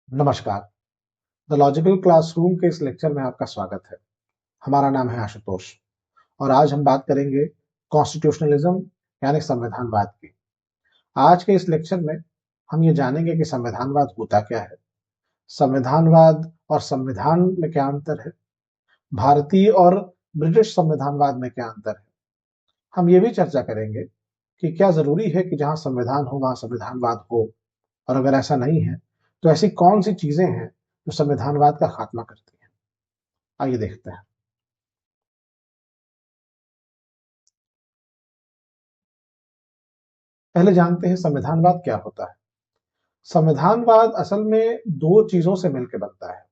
नमस्कार। The logical classroom के इस लेक्चर में आपका स्वागत है। हमारा नाम है आशुतोष और आज हम बात करेंगे कॉन्स्टिट्यूशनलिज्म यानी संविधानवाद की। आज के इस लेक्चर में हम ये जानेंगे कि संविधानवाद होता क्या है, संविधानवाद और संविधान में क्या अंतर है, भारतीय और ब्रिटिश संविधानवाद में क्या अंतर है। हम ये भी चर्चा करेंगे कि क्या जरूरी है कि जहां संविधान हो वहां संविधानवाद हो, और अगर ऐसा नहीं है तो ऐसी कौन सी चीजें हैं जो संविधानवाद का खात्मा करती हैं। आइए देखते हैं। पहले जानते हैं संविधानवाद क्या होता है। संविधानवाद असल में दो चीजों से मिलकर बनता है।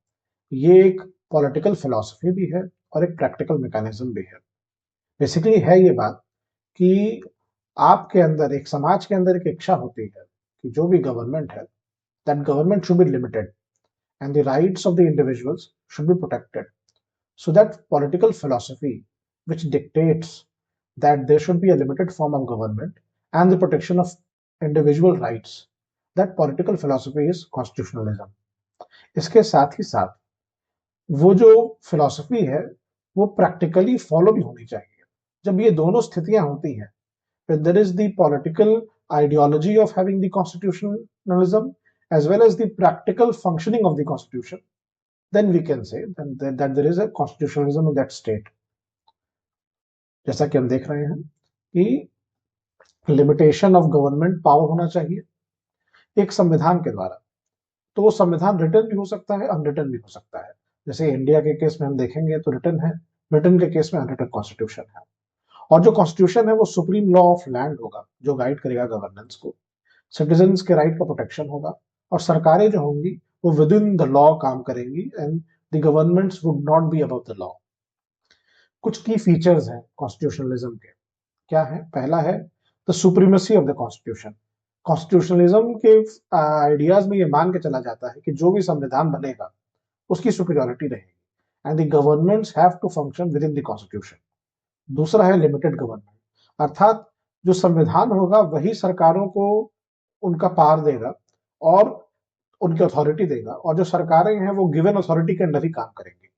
ये एक पॉलिटिकल फिलॉसफी भी है और एक प्रैक्टिकल मैकेनिज्म भी है। बेसिकली है ये बात कि आपके अंदर, एक समाज के अंदर एक इच्छा होती है कि जो भी गवर्नमेंट है, that government should be limited and the rights of the individuals should be protected. So that political philosophy which dictates that there should be a limited form of government and the protection of individual rights, that political philosophy is constitutionalism. इसके साथ ही साथ वो जो philosophy है वो practically follow भी होनी चाहिए। जब ये दोनों स्थितियां होती हैं, when there is the political ideology of having the constitutionalism as well as the practical functioning of the constitution, then we can say that there is a constitutionalism in that state. जैसा कि हम देख रहे हैं कि limitation of government power होना चाहिए एक संविधान के द्वारा। तो वो संविधान रिटन भी हो सकता है, अनरिटन भी हो सकता है। जैसे इंडिया के केस में हम देखेंगे तो रिटन है, ब्रिटेन के केस में अनरिटन कॉन्स्टिट्यूशन है। और जो कॉन्स्टिट्यूशन है वो सुप्रीम लॉ ऑफ लैंड होगा जो गाइड करेगा गवर्नेंस को, सिटीजन्स के राइट का प्रोटेक्शन होगा और सरकारें जो होंगी वो विद इन द लॉ काम करेंगी and the governments would not be above the law. कुछ की फीचर्स हैं कॉन्स्टिट्यूशनलिज्म के। क्या है? पहला है the supremacy of the constitution. Constitutionalism के आइडियाज में ये मान के चला जाता है कि जो भी संविधान बनेगा उसकी सुपीरियरिटी रहेगी and the governments have to function within the constitution. दूसरा है लिमिटेड गवर्नमेंट, अर्थात जो संविधान होगा वही सरकारों को उनका पावर देगा और उनकी अथॉरिटी देगा, और जो सरकारें हैं वो गिवन अथॉरिटी के अंडर ही काम करेंगी।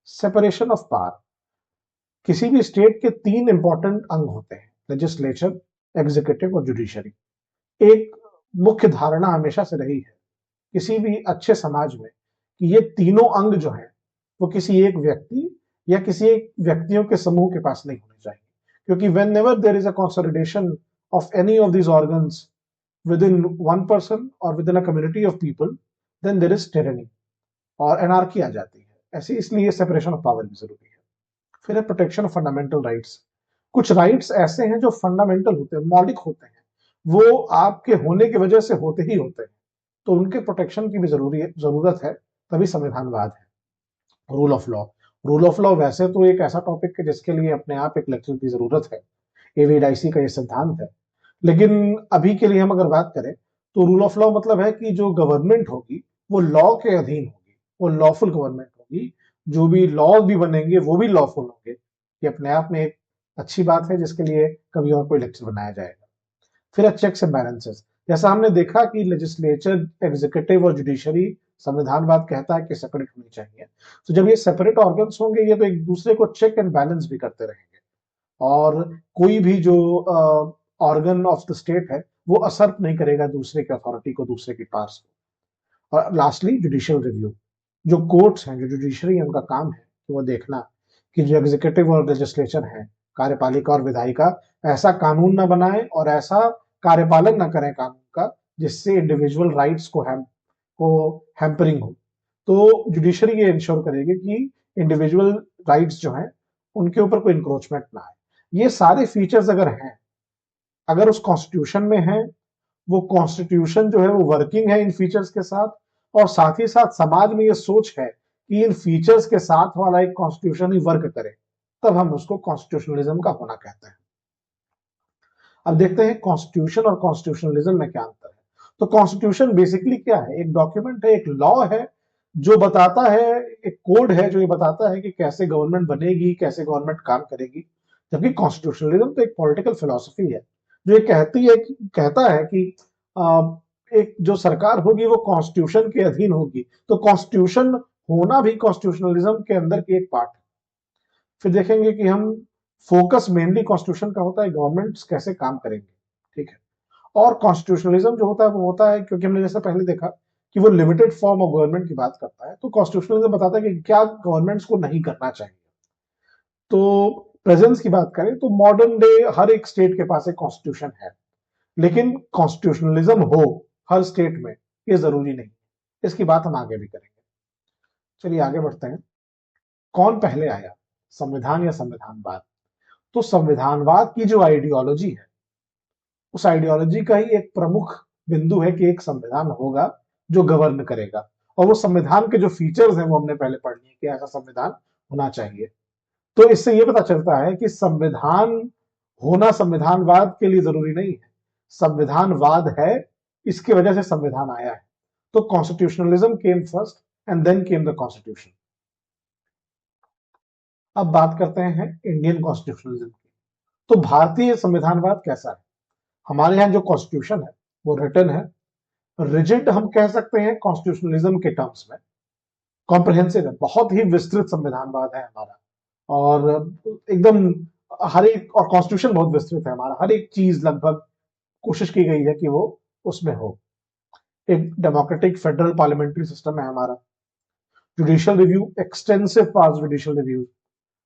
Separation of power. किसी भी स्टेट के तीन इंपॉर्टेंट अंग होते हैं, लेजिस्लेचर, एग्जीक्यूटिव और जुडिशरी। एक मुख्य धारणा हमेशा से रही है किसी भी अच्छे समाज में कि ये तीनों अंग जो हैं वो किसी एक व्यक्ति या किसी एक व्यक्तियों के समूह के पास नहीं होने चाहिए, क्योंकि whenever there is a consolidation of any of these organs within one person और within a community of people, then there is tyranny और एनार्की आ जाती है। ऐसे इसलिए सेपरेशन ऑफ पावर भी जरूरी है। फिर है प्रोटेक्शन ऑफ फंडामेंटल राइट्स। कुछ राइट्स ऐसे हैं जो फंडामेंटल होते हैं, मौलिक होते हैं, वो आपके होने की वजह से होते ही होते हैं, तो उनके प्रोटेक्शन की भी जरूरत है, तभी संविधानवाद है। Rule of law. Rule of law वैसे तो एक ऐसा टॉपिक है जिसके लिए अपने आप एक लेक्चर की जरूरत है, एवी डाइसी का ये सिद्धांत है। लेकिन अभी के लिए हम अगर बात करें तो रूल ऑफ लॉ मतलब है कि जो गवर्नमेंट होगी वो लॉ के अधीन होगी, वो लॉफुल गवर्नमेंट होगी, जो भी लॉ भी बनेंगे वो भी लॉफुल होंगे। ये अपने आप में एक अच्छी बात है जिसके लिए कभी और कोई लेक्चर बनाया जाएगा। फिर चेक्स एंड बैलेंसेस। जैसा हमने देखा कि लेजिस्लेचर, एग्जीक्यूटिव और जुडिशरी संविधानवाद कहता है कि सेपरेट होनी चाहिए, तो जब ये सेपरेट ऑर्गन्स होंगे ये तो एक दूसरे को चेक एंड बैलेंस भी करते रहेंगे और कोई भी जो ऑर्गन ऑफ द स्टेट है वो असर नहीं करेगा दूसरे की अथॉरिटी को, दूसरे की पास को। और लास्टली जुडिशियल रिव्यू। जो कोर्ट्स हैं, जो जुडिशरी है, उनका काम है कि वो देखना कि जो एग्जीक्यूटिव और लेजिस्लेचर है, कार्यपालिका और विधायिका, ऐसा कानून ना बनाए और ऐसा कार्यपालन ना करें कानून का जिससे इंडिविजुअल राइट्स को हैम्परिंग हो। तो जुडिशरी ये इंश्योर करेगी कि इंडिविजुअल राइट्स जो हैं उनके ऊपर कोई इंक्रोचमेंट ना आए। ये सारे फीचर्स अगर हैं, अगर उस कॉन्स्टिट्यूशन में है, वो कॉन्स्टिट्यूशन जो है वो वर्किंग है इन फीचर्स के साथ, और साथ ही साथ समाज में ये सोच है कि इन फीचर्स के साथ वाला एक कॉन्स्टिट्यूशन ही वर्क करे, तब हम उसको कॉन्स्टिट्यूशनलिज्म का होना कहते हैं। अब देखते हैं कॉन्स्टिट्यूशन और कॉन्स्टिट्यूशनलिज्म में क्या अंतर है। तो कॉन्स्टिट्यूशन बेसिकली क्या है? एक डॉक्यूमेंट है, एक लॉ है जो बताता है, एक कोड है जो ये बताता है कि कैसे गवर्नमेंट बनेगी, कैसे गवर्नमेंट काम करेगी। जबकि कॉन्स्टिट्यूशनलिज्म तो एक पॉलिटिकल फिलॉसफी है जो ये कहता है कि एक जो सरकार होगी वो कॉन्स्टिट्यूशन के अधीन होगी, तो कॉन्स्टिट्यूशन होना भी कॉन्स्टिट्यूशनलिज्म के अंदर की एक पार्ट है। फिर देखेंगे कि हम फोकस मेनली कॉन्स्टिट्यूशन का होता है गवर्नमेंट्स कैसे काम करेंगे, ठीक है। और कॉन्स्टिट्यूशनलिज्म जो होता है वो होता है, क्योंकि हमने जैसे पहले देखा कि वो लिमिटेड फॉर्म ऑफ गवर्नमेंट की बात करता है, तो कॉन्स्टिट्यूशनलिज्म बताता है कि क्या गवर्नमेंट्स को नहीं करना चाहिए। तो प्रेजेंस की बात करें तो मॉडर्न डे हर एक स्टेट के पास एक कॉन्स्टिट्यूशन है, लेकिन कॉन्स्टिट्यूशनलिज्म हो हर स्टेट में ये जरूरी नहीं। इसकी बात हम आगे भी करेंगे। चलिए आगे बढ़ते हैं। कौन पहले आया, संविधान या संविधानवाद? तो संविधानवाद की जो आइडियोलॉजी है, उस आइडियोलॉजी का ही एक प्रमुख बिंदु है कि एक संविधान होगा जो गवर्न करेगा, और वो संविधान के जो फीचर्स हैं वो हमने पहले पढ़ लिए कि ऐसा संविधान होना चाहिए। तो इससे ये पता चलता है कि संविधान होना संविधानवाद के लिए जरूरी नहीं है, संविधानवाद है, इसकी वजह से संविधान आया है। तो constitutionalism came first and then came the constitution. अब बात करते हैं इंडियन कॉन्स्टिट्यूशनलिज्म की। तो भारतीय संविधानवाद कैसा है? हमारे यहाँ जो कॉन्स्टिट्यूशन है वो रिटन है, रिजिड हम कह सकते हैं कॉन्स्टिट्यूशनलिज्म के टर्म्स में, कॉम्प्रिहेंसिव है, बहुत ही विस्तृत संविधानवाद है हमारा, और एकदम हर एक, और कॉन्स्टिट्यूशन बहुत विस्तृत है हमारा, हर एक चीज लगभग कोशिश की गई है कि वो उसमें हो। एक डेमोक्रेटिक फेडरल पार्लियामेंट्री सिस्टम है हमारा। Judicial review, extensive powers judicial review,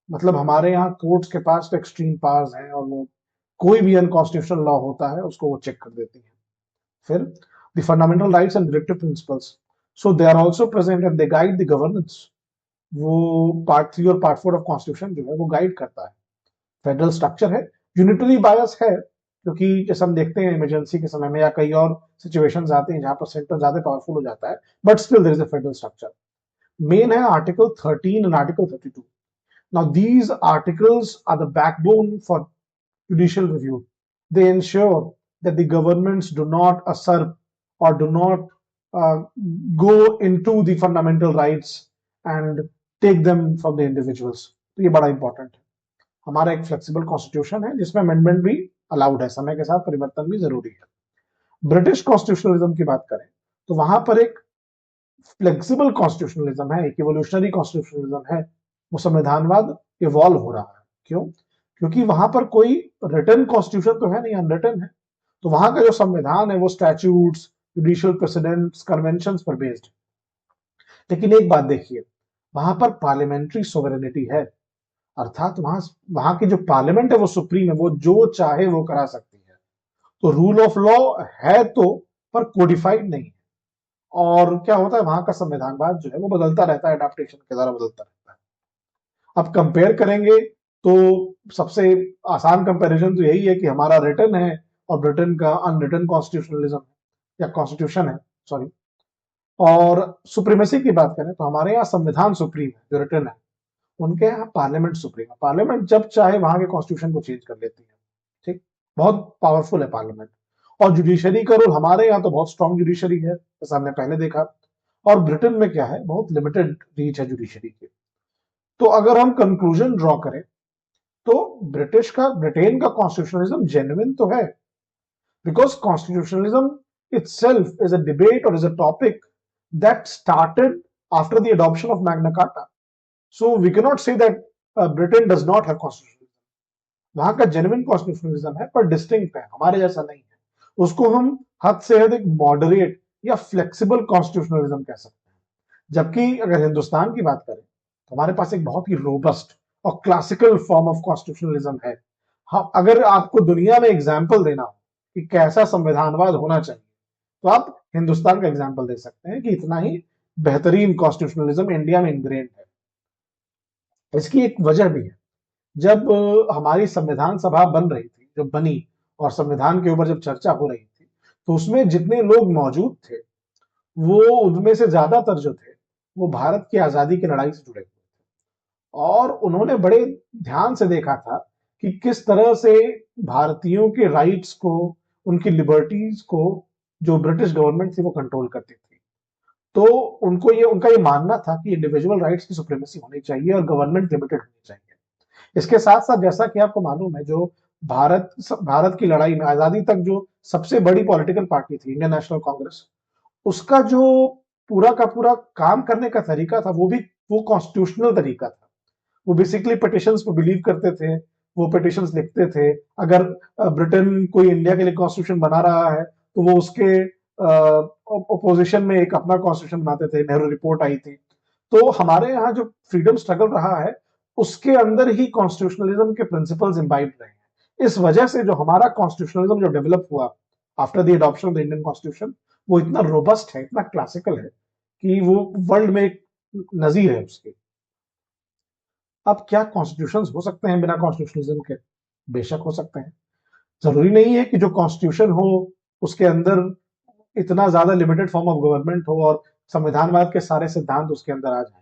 मतलब हमारे यहाँ कोर्ट्स के पास तो एक्सट्रीम पावर्स हैं, और वो कोई भी अनकॉन्स्टिट्यूशनल लॉ होता है उसको वो चेक कर देती है। फिर the fundamental rights and directive principles, so they are also present and they guide the governance. वो पार्ट 3 और पार्ट 4 ऑफ कॉन्स्टिट्यूशन जो है वो गाइड करता है। फेडरल स्ट्रक्चर है, यूनिटरी बायस है, क्योंकि जैसे हम देखते हैं इमरजेंसी के समय में या कई और सिचुएशंस आते हैं जहां पर सेंटर ज्यादा पावरफुल हो जाता है, but still there is a federal structure. Main है article 13 and article 32। Now these articles are the backbone for judicial review. They ensure that the governments do not usurp or do not go into the fundamental rights and take them from the individuals. तो ये बड़ा important है। हमारा एक flexible constitution है जिसमें amendment भी allowed है, समय के साथ परिवर्तन भी जरूरी है। ब्रिटिश कॉन्स्टिट्यूशनलिज्म की बात करें तो वहां पर एक फ्लेक्सिबल कॉन्स्टिट्यूशनलिज्म है, एक इवोल्यूशनरी कॉन्स्टिट्यूशनलिज्म है, वो संविधानवाद इवॉल्व हो रहा है। क्यों? क्योंकि वहां पर कोई रिटन कॉन्स्टिट्यूशन तो है नहीं, अनरिटन है। तो वहां का जो संविधान है वो स्टैट्यूट्स, जुडिशियल प्रेसिडेंट्स, कन्वेंशंस पर बेस्ड है। लेकिन एक बात देखिए, वहां पर पार्लियामेंट्री सोवरेनिटी है, अर्थात वहां वहां की जो पार्लियामेंट है वो सुप्रीम है, वो जो चाहे वो करा सकती है। तो रूल ऑफ लॉ है तो, पर कोडिफाइड नहीं है। और क्या होता है, वहां का संविधानवाद जो है वो बदलता रहता है, अडेप्टेशन के द्वारा बदलता रहता है। अब कंपेयर करेंगे तो सबसे आसान कंपैरिजन तो यही है कि हमारा रिटन है और ब्रिटेन का अनरिटन कॉन्स्टिट्यूशनलिज्म या कॉन्स्टिट्यूशन है, सॉरी। और सुप्रीमेसी की बात करें तो हमारे यहाँ संविधान सुप्रीम है जो रिटन है, उनके यहाँ पार्लियामेंट सुप्रीम है। पार्लियामेंट जब चाहे वहां के कॉन्स्टिट्यूशन को चेंज कर लेती है, ठीक, बहुत पावरफुल है पार्लियामेंट। और जुडिशरी का रोल हमारे यहाँ तो बहुत स्ट्रॉन्ग जुडिशरी है, जैसा हमने पहले देखा। और ब्रिटेन में क्या है, बहुत लिमिटेड रीच है जुडिशरी की। तो अगर हम कंक्लूजन ड्रॉ करें तो ब्रिटेन का कॉन्स्टिट्यूशनलिज्म जेन्युइन तो है, because constitutionalism itself is a debate or is a topic that started after the adoption of Magna Carta. So we cannot say that Britain does not have constitutionalism. वहां का genuine constitutionalism है, पर distinct है, हमारे जैसा नहीं है। उसको हम हद से अधिक मॉडरेट या फ्लेक्सिबल कॉन्स्टिट्यूशनलिज्म कह सकते हैं। जबकि अगर हिंदुस्तान की बात करें तो हमारे पास एक बहुत ही रोबस्ट और क्लासिकल फॉर्म ऑफ कॉन्स्टिट्यूशनलिज्म है। हाँ, अगर आपको दुनिया में एग्जाम्पल देना हो कि कैसा संविधानवाद होना चाहिए, तो आप हिंदुस्तान का एग्जाम्पल दे सकते हैं कि इतना ही बेहतरीन कॉन्स्टिट्यूशनलिज्म इंडिया में इनग्रेन्ड है। इसकी एक वजह भी है, जब हमारी संविधान सभा बन रही थी, जब बनी और संविधान के ऊपर जब चर्चा हो रही थी, तो उसमें जितने लोग मौजूद थे वो उनमें से ज्यादातर जो थे वो भारत की आजादी की लड़ाई से जुड़े हुए थे, और उन्होंने बड़े ध्यान से देखा था कि किस तरह से भारतीयों के राइट्स को, उनकी लिबर्टीज को जो ब्रिटिश गवर्नमेंट थी वो कंट्रोल करती थी। तो उनका ये मानना था कि इंडिविजुअल राइट्स की सुप्रीमेसी होनी चाहिए और गवर्नमेंट लिमिटेड होनी चाहिए। इसके साथ साथ जैसा कि आपको मालूम है, जो भारत की लड़ाई में आजादी तक जो सबसे बड़ी पॉलिटिकल पार्टी थी इंडियन नेशनल कांग्रेस, उसका जो पूरा का पूरा काम करने का तरीका था वो कॉन्स्टिट्यूशनल तरीका था। वो बेसिकली पिटिशंस पे बिलीव करते थे, वो पिटिशंस लिखते थे। अगर ब्रिटेन कोई इंडिया के लिए कॉन्स्टिट्यूशन बना रहा है तो वो उसके ओपोजिशन में एक अपना कॉन्स्टिट्यूशन बनाते थे। नेहरू रिपोर्ट आई थी। तो हमारे यहाँ जो फ्रीडम स्ट्रगल रहा है उसके अंदर ही कॉन्स्टिट्यूशनलिज्म के प्रिंसिपल्स इम्बाइब रहे हैं। इस वजह से जो हमारा कॉन्स्टिट्यूशनलिज्म जो डेवलप हुआ after the adoption of the Indian constitution, वो इतना रोबस्ट है, इतना क्लासिकल है कि वो वर्ल्ड में एक नजीर है उसकी। अब क्या कॉन्स्टिट्यूशन हो सकते हैं बिना कॉन्स्टिट्यूशनलिज्म के? बेशक हो सकते हैं। जरूरी नहीं है कि जो कॉन्स्टिट्यूशन हो उसके अंदर इतना ज्यादा लिमिटेड फॉर्म ऑफ गवर्नमेंट हो और संविधानवाद के सारे सिद्धांत उसके अंदर आ जाए,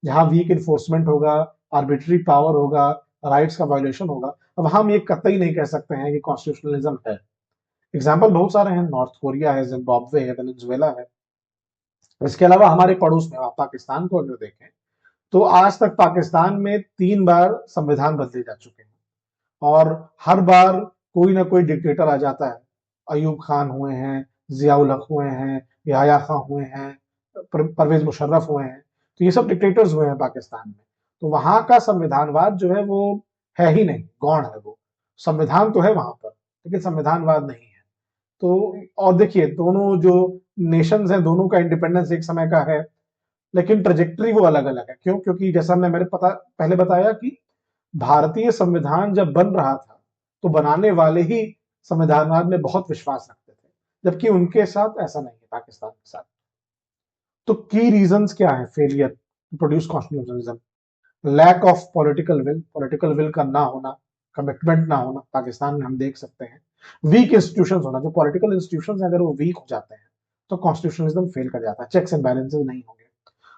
जहां वीक इन्फोर्समेंट होगा, आर्बिट्री पावर होगा, राइट्स का वायोलेशन होगा। अब हम ये कतई नहीं कह सकते हैं कि कॉन्स्टिट्यूशनलिज्म है। एग्जाम्पल बहुत सारे हैं, नॉर्थ कोरिया है, जिम्बाब्वे है, वेनेजुएला है। इसके अलावा हमारे पड़ोस में आप पाकिस्तान को अगर देखें तो आज तक पाकिस्तान में 3 बार संविधान बदले जा चुके हैं और हर बार कोई ना कोई डिक्टेटर आ जाता है। अयूब खान हुए हैं, जियाउल हक हुए हैं, याया खां हुए हैं, परवेज मुशर्रफ हुए हैं। तो ये सब डिक्टेटर्स हुए हैं पाकिस्तान में। तो वहां का संविधानवाद जो है वो है ही नहीं, गौण है वो। संविधान तो है वहां पर लेकिन संविधानवाद नहीं है। तो और देखिए, दोनों जो नेशंस हैं दोनों का इंडिपेंडेंस एक समय का है लेकिन ट्रेजेक्टरी वो अलग अलग है। क्यों? क्योंकि जैसा हमने मेरे पहले बताया कि भारतीय संविधान जब बन रहा था तो बनाने वाले ही संविधानवाद में बहुत विश्वास रखते थे, जबकि उनके साथ ऐसा नहीं है पाकिस्तान के साथ। तो की रीजंस क्या है failure to produce constitutionalism? Lack of political will का ना होना, कमिटमेंट ना होना। पाकिस्तान में हम देख सकते हैं वीक इंस्टीट्यूशंस होना। जो पॉलिटिकल इंस्टीट्यूशंस अगर वो वीक हो जाते हैं तो कॉन्स्टिट्यूशनलिज्म फेल कर जाता है। चेक्स एंड बैलेंसेस नहीं होंगे।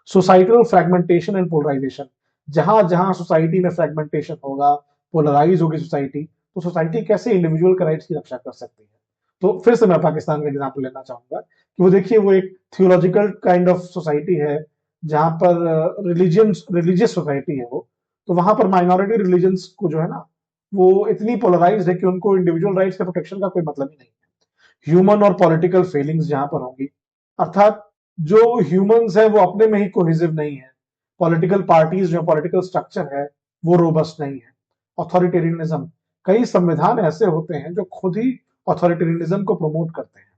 सोसाइटल फ्रेगमेंटेशन एंड पोलराइजेशन, जहां जहां सोसाइटी में फ्रेगमेंटेशन होगा, पोलराइज होगी सोसाइटी, तो सोसाइटी कैसे इंडिविजुअल के राइट्स की रक्षा कर सकती है? तो फिर से मैं पाकिस्तान का एग्जाम्पल लेना चाहूंगा कि वो देखिए, वो एक थियोलॉजिकल काइंड ऑफ सोसाइटी है जहां पर रिलीजियस सोसाइटी है वो। तो वहां पर माइनॉरिटी रिलीजन्स को जो है ना, वो इतनी पोलराइज है कि उनको इंडिविजुअल राइट्स के प्रोटेक्शन का कोई मतलब ही नहीं है। ह्यूमन और पॉलिटिकल फीलिंग्स जहां पर होंगी, अर्थात जो ह्यूमंस है वो अपने में ही कोहेसिव नहीं है। पॉलिटिकल पार्टीज जो पॉलिटिकल स्ट्रक्चर है वो रोबस्ट नहीं है। ऑथोरिटेरियनिज्म, कई संविधान ऐसे होते हैं जो खुद ही ऑथोरिटेरियनिज्म को प्रमोट करते हैं।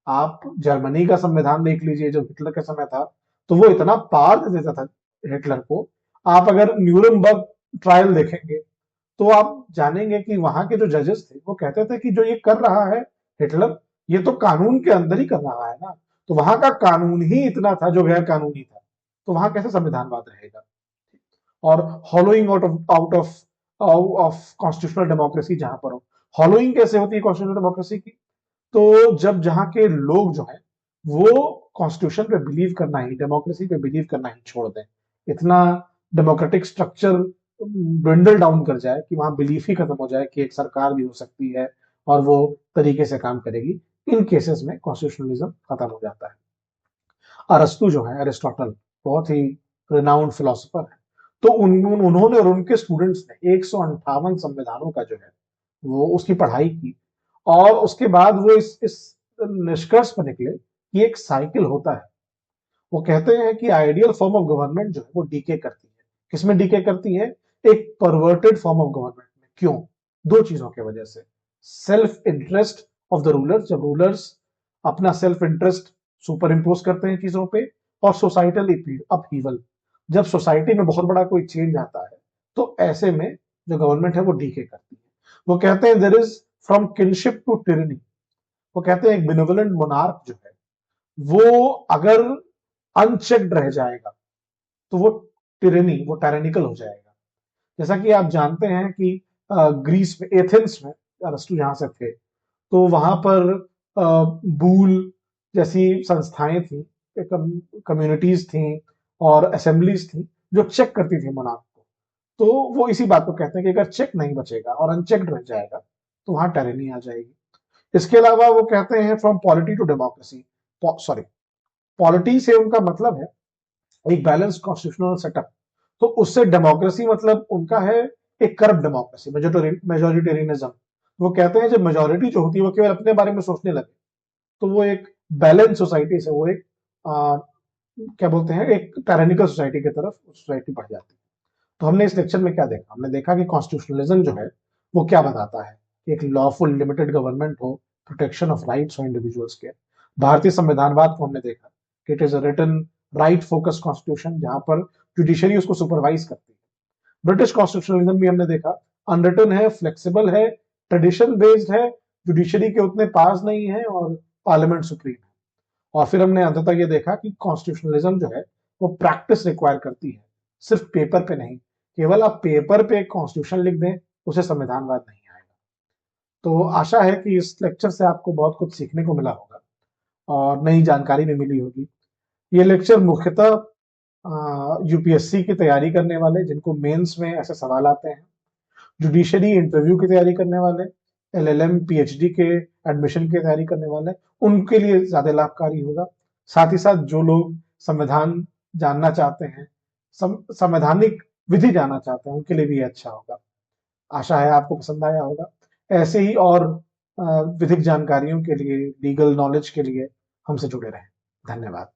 आप जर्मनी का संविधान देख लीजिए जो हिटलर के समय था, तो वो इतना पावर दे देता था हिटलर को। आप अगर न्यूरमबर्ग ट्रायल देखेंगे तो आप जानेंगे कि वहां के जो जजेस थे वो कहते थे कि जो ये कर रहा है हिटलर, ये तो कानून के अंदर ही कर रहा है ना। तो वहां का कानून ही इतना था जो गैर कानूनी था, तो वहां कैसे संविधानवाद रहेगा? और hollowing out of of constitutional democracy जहां पर हो। हॉलोइंग कैसे होती है कॉन्स्टिट्यूशनल डेमोक्रेसी की? तो जब जहां के लोग जो है वो कॉन्स्टिट्यूशन पे बिलीव करना ही, डेमोक्रेसी पे बिलीव करना ही छोड़ दें, इतना डेमोक्रेटिक स्ट्रक्चर ड्विंडल डाउन कर जाए कि वहां बिलीफ ही खत्म हो जाए कि एक सरकार भी हो सकती है और वो तरीके से काम करेगी, इन केसेस में कॉन्स्टिट्यूशनलिज्म खत्म हो जाता है। अरस्तु जो है, अरिस्टोटल, बहुत ही रिनाउंड फिलोसोफर है। तो उन्होंने और उनके स्टूडेंट्स ने 158 संविधानों का जो है वो उसकी पढ़ाई की और उसके बाद वो इस निष्कर्ष पर निकले कि एक साइकिल होता है। वो कहते हैं कि आइडियल फॉर्म ऑफ गवर्नमेंट जो है वो डीके करती है। किसमें डीके करती है? एक परवर्टेड फॉर्म ऑफ गवर्नमेंट में। क्यों? दो चीजों की वजह से। Self interest of the rulers, जब रूलर्स अपना सेल्फ इंटरेस्ट सुपर इम्पोज करते हैं चीजों पे, और सोसाइटल अपहीवल, जब सोसाइटी में बहुत बड़ा कोई चेंज आता है तो ऐसे में जो गवर्नमेंट है वो डीके करती है। वो कहते हैं there is from kinship to tyranny. वो कहते हैं एक बिनेवलेंट मोनार्क जो है वो अगर अनचेक्ड रह जाएगा तो वो टिरनी, वो टायरेनिकल हो जाएगा। जैसा कि आप जानते हैं कि ग्रीस में, एथेंस में अरस्तु यहां से थे, तो वहां पर बूल जैसी संस्थाएं थी, कम्युनिटीज थी और असेंबलीज थी जो चेक करती थी मोनार्क को। तो वो इसी बात को कहते हैं कि अगर चेक नहीं बचेगा और अनचेक्ड रह जाएगा तो वहां टायरेनी आ जाएगी। इसके अलावा वो कहते हैं from polity to democracy, sorry, polity से उनका मतलब है एक बैलेंस कॉन्स्टिट्यूशनल सेटअप। तो उससे डेमोक्रेसी मतलब उनका है एक करप्ट डेमोक्रेसी, मेजोरिटेरियनिज्म। वो कहते हैं जब मेजोरिटी जो होती है वो केवल अपने बारे में सोचने लगे तो वो एक बैलेंस सोसाइटी से वो एक आ, क्या बोलते हैं एक टायरानिकल सोसाइटी की तरफ सोसाइटी बढ़ जाती है। तो हमने इस लेक्चर में क्या देखा, हमने देखा कि कॉन्स्टिट्यूशनलिज्म जो है वो क्या बताता है। एक लॉफुल लिमिटेड गवर्नमेंट हो, प्रोटेक्शन ऑफ राइट्स हो इंडिविजुअल्स के। भारतीय संविधानवाद को हमने देखा कि it is a written right focus constitution जहां पर जुडिशरी उसको सुपरवाइज करती है। ब्रिटिश कॉन्स्टिट्यूशनलिज्म भी हमने देखा, अनरिटन है, फ्लेक्सिबल है, ट्रेडिशन बेस्ड है, जुडिशरी के उतने पास नहीं है और पार्लियामेंट सुप्रीम है। और फिर हमने अंततः ये देखा कि कॉन्स्टिट्यूशनलिज्म जो है वो प्रैक्टिस रिक्वायर करती है, सिर्फ पेपर पे नहीं। केवल आप पेपर पे कॉन्स्टिट्यूशन लिख दें उसे संविधानवाद नहीं आएगा। तो आशा है कि इस लेक्चर से आपको बहुत कुछ सीखने को मिला होगा और नई जानकारी भी मिली होगी। ये लेक्चर मुख्यतः यूपीएससी की तैयारी करने वाले जिनको मेंस में ऐसे सवाल आते हैं, जुडिशरी इंटरव्यू की तैयारी करने वाले, एलएलएम पीएचडी के एडमिशन की तैयारी करने वाले, उनके लिए ज्यादा लाभकारी होगा। साथ ही साथ जो लोग संविधान जानना चाहते हैं, संवैधानिक विधि जानना चाहते हैं, उनके लिए भी ये अच्छा होगा। आशा है आपको पसंद आया होगा। ऐसे ही और विधिक जानकारियों के लिए, लीगल नॉलेज के लिए हमसे जुड़े रहें। धन्यवाद।